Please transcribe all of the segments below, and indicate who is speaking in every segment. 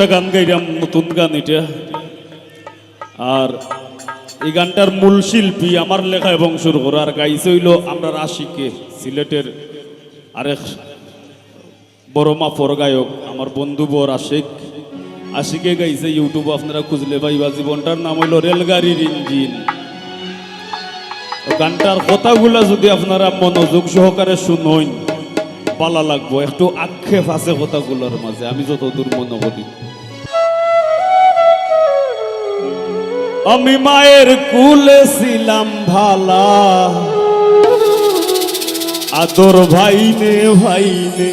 Speaker 1: একটা গান গাইলাম, নতুন গান এটা। আর এই গানটার মূল শিল্পী আমার লেখা এবং সুর করা আর গাইছে হইল আমরা আশিকে, সিলেটের আরেক বড় মাপর গায়ক আমার বন্ধু বর আশিক। আশিকে গাইছে, ইউটিউব আপনারা খুঁজলে পাইবা। জীবনটার নাম হইল রেলগাড়ির ইঞ্জিন। গানটার কথাগুলা যদি আপনারা মনোযোগ সহকারে শুনেন ভালো লাগবো। একটু আক্ষেপ আছে কথাগুলোর মাঝে, আমি যতদূর মনে করি। আমি মায়ের কুলে ছিলাম ভালা, আদর ভাইনে ভাইনে,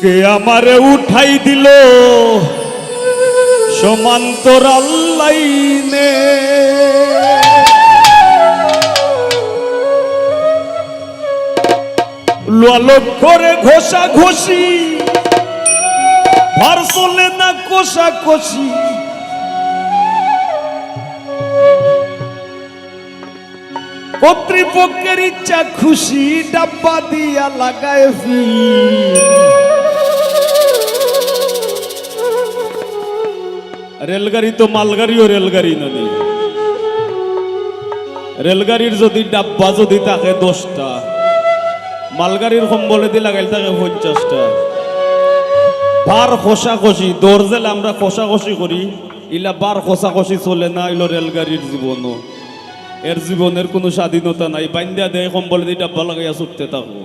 Speaker 1: কে আমারে উঠাই দিল সমান্তরাল লাইনে। লোক করে ঘষা ঘষি, ভার চলে না কষা কষি। কর্তৃপক্ষের ইচ্ছা খুশি, ডাব্বা দিয়া লাগায় ফি। রেলগাড়ি তো মালগাড়িও রেলগাড়ি নয়। রেলগাড়ির যদি ডাব্বা যদি থাকে 10টা, মালগাড়ির কম্বলে দিয়ে লাগাইল থাকে 50টা। বার খসাখসি দৌড় জেলে আমরা খসাখসি করি, ইলা বার খসাখসি চলে না। ইলো রেলগাড়ির জীবনও, এর জীবনের কোনো স্বাধীনতা নাই। বান্দিয়া দেয় কম্বলে দিয়ে ডাব্বা লাগাইয়া ছুটতে থাকবো।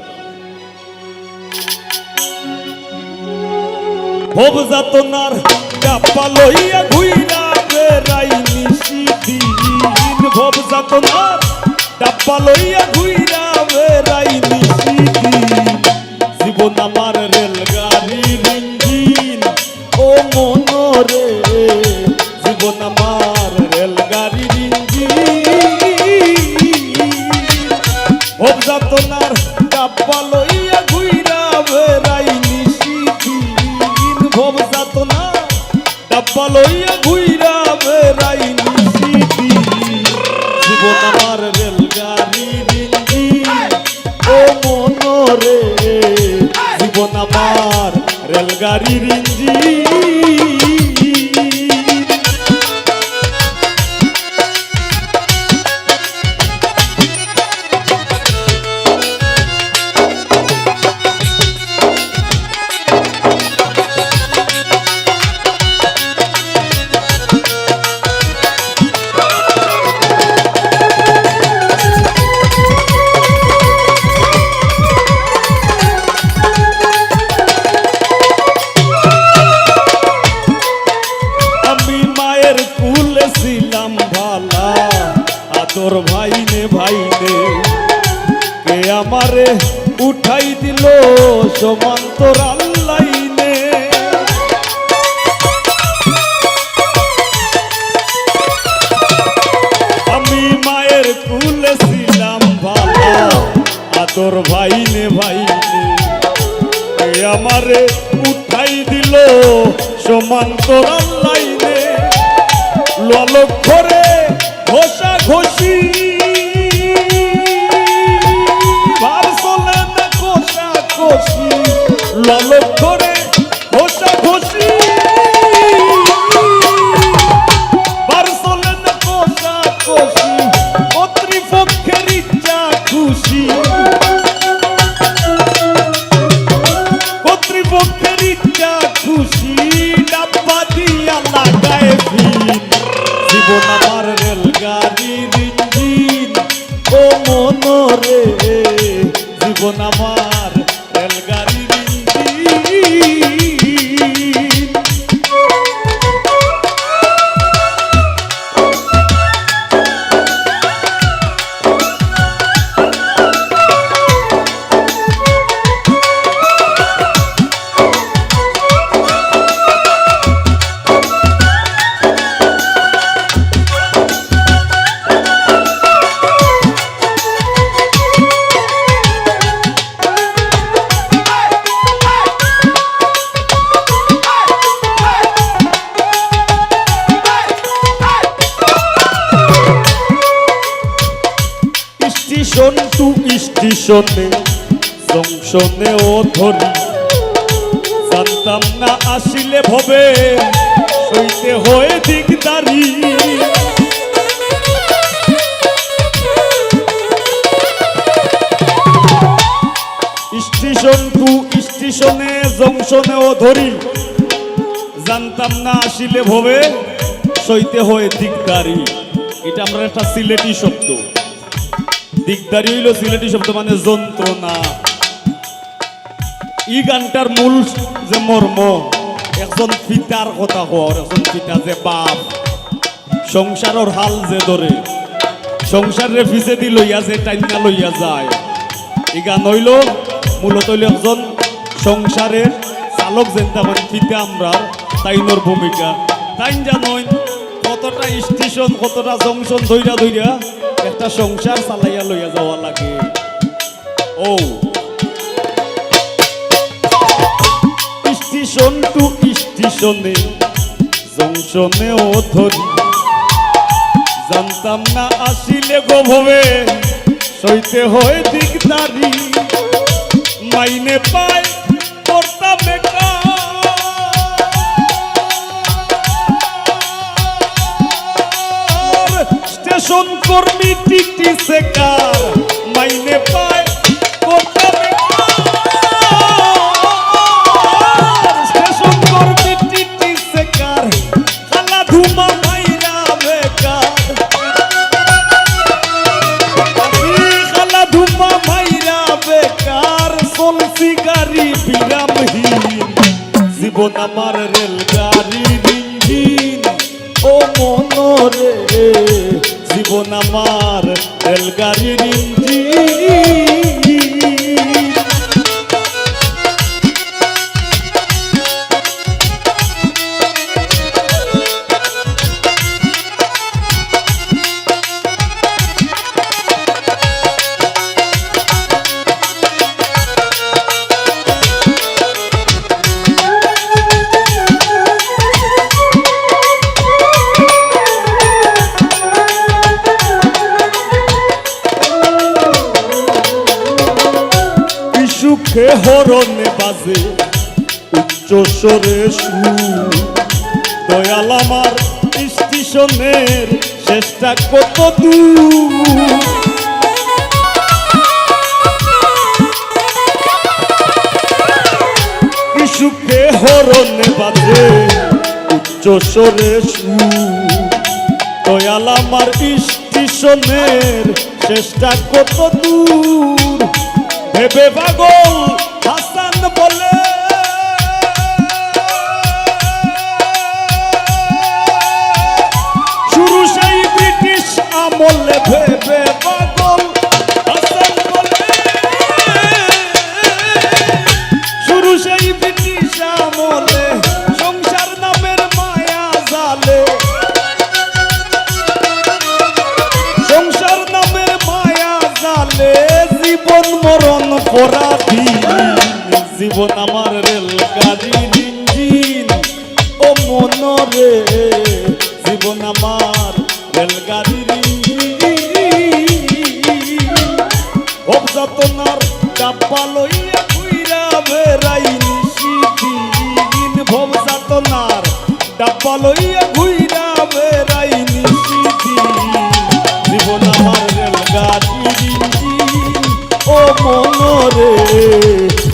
Speaker 1: ভব যাতনার ডাব্বা লইয়া ঘুইরা বেড়াই নিশিদিন। ভব যাতনার ডাব্বা লইয়া ঘুইরা বেড়াই নিশিদিন। জীবন আমার রেলগাড়ির ইঞ্জিন, ও মনরে জীবন আমার রেলগাড়ির ইঞ্জিন। ভব যাতনার ডাব্বা লইয়া ঘুইরা বেড়াই নিশিদিন। ভব যাতনার ডাব্বা লইয়া ঘুইরা বেড়াই নিশিদিন। জীবন আমার রেলগাড়ির ইঞ্জিন, ও মনরে জীবন আমার রেলগাড়ির ইঞ্জিন। ছিলাম ভালা, আদর ভাইনে ভাইনে, কে আমারে উঠাই দিল সমান্তরাল লাইনে। আমি মায়ের কুলে ছিলাম ভালা, আদর ভাইনে ভাইনে, কে আমারে উঠাই দিল সমান্তরাল লাইনে। লোক করে ঘষা ঘষি, ভার চলে না কষা কষি। লোক করে ঘষা ঘষি, ভার চলে না কষা কষি। কর্তৃপক্ষের ইচ্ছা খুশি, কর্তৃপক্ষের ইচ্ছা খুশি। ডাব্বা দিয়া লাগায় ফিন। জীবন আমার রেলগাড়ির ইঞ্জিন, ও মনরে জীবন আমার রেলগাড়ির ইঞ্জিন। স্টেশন টু স্টেশনে, জংশনে ও ধরি জানতাম না আসিলে ভবে সইতে হয়ে দিকদারি। স্টেশন টু স্টেশনে জংশনেও ধরি, জানতাম না আসিলে ভবে সইতে হয়ে দিকদারি। এটা আমরা একটা সিলেটি শব্দ। দিকদারি হইল সিলেটি শব্দ, মানে যন্ত্রণা। এই গানটার মূল যে মর্ম, একজন পিতার কথা হওয়ার, একজন পিতা যে বাপ সংসারের হাল যে ধরে, সংসারের পিছে দি লইয়া যে টাইনা লইয়া যায়। এই গান হইল মূলত হইল একজন সংসারের চালক, যেন মানে পিতা আমরা তাইনোর ভূমিকা। তাই জানই কতটা স্টেশন কতটা জংশন ধইরা ধইরা একটা সংসার চালাইয়া লইয়া যাওয়া লাগে। ও স্টেশন টু স্টেশনে জংশনেও ধরি, জানতাম না আসিলে গো ভবে সইতে হয় দিকদারি। মাইনে পায় করতাম স্টেশন কর্মী টিটি সেকার, মাইনে পায় করতাম স্টেশন কর্মী টিটি সেকার, খালা ধুমা মাইরা বেকার, খালা ধুমা মাইরা বেকার, চলছি গাড়ি বিরামহীন, জীবন আমার রেলগাড়ির ইঞ্জিন। ও মনরে জীবন আমার রেলগাড়ির ইঞ্জিন। সুখে হরণে বাজে উচ্চ স্বরে সুর, দয়াল আমার স্টেশনের শেষটা কত দূর। সুখে হরণে বাজে উচ্চ স্বরে সুর, দয়াল আমার স্টেশনের শেষটা কত দূর। ভেবে পাগল হাসান বলে শুরু সেই ব্রিটিশ আমলে, ভেবে পাগল হাসান বলে শুরু সেই ব্রিটিশ আমলে, সংসার নামের মায়া জালে, সংসার নামের মায়া জালে, জীবন মরণ পরাধীন, জীবন আমার রেলগাড়ির ইঞ্জিন। ও মনরে জীবন আমার রেলগাড়ির ইঞ্জিন। ভবযাতনার ডাব্বা লইয়া ঘুইরা বেড়াই নিশিদিন, ভবযাতনার ডাব্বা লইয়া ঘুইরা বেড়াই নিশিদিন, জীবন আমার রেলগাড়ির ইঞ্জিন। ও মনরে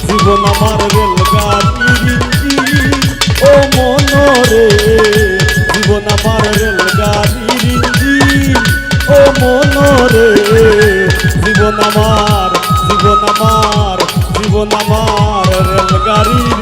Speaker 1: জীবন আমার রেলগাড়ির ইঞ্জিন। ও মনরে জীবন আমার রেলগাড়ির ইঞ্জিন। ও মনরে জীবন আমার জীবন আমার জীবন আমার রেলগাড়ির